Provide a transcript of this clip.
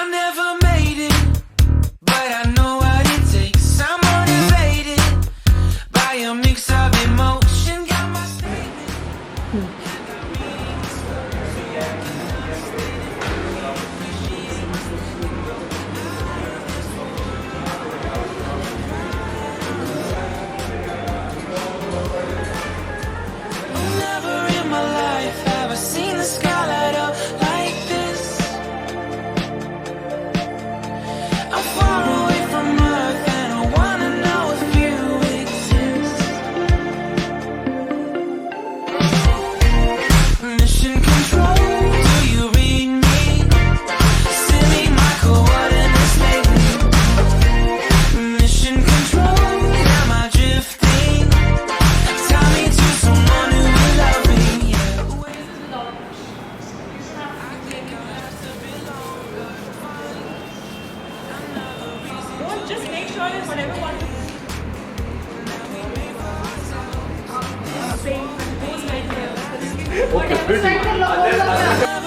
I never made it, but I know what it takes. I'm motivated by a mix of emotion. Got my statement. Never in my life have I seen the sky light up like this. I'm far away from Earth and I wanna know if you exist. Mission control, do you read me? Send me my coordinates lately. Mission control, am I drifting? Tie me to someone who will love me. Yeah. Don't just make sure that whatever one saying goes right there. Okay, pretty.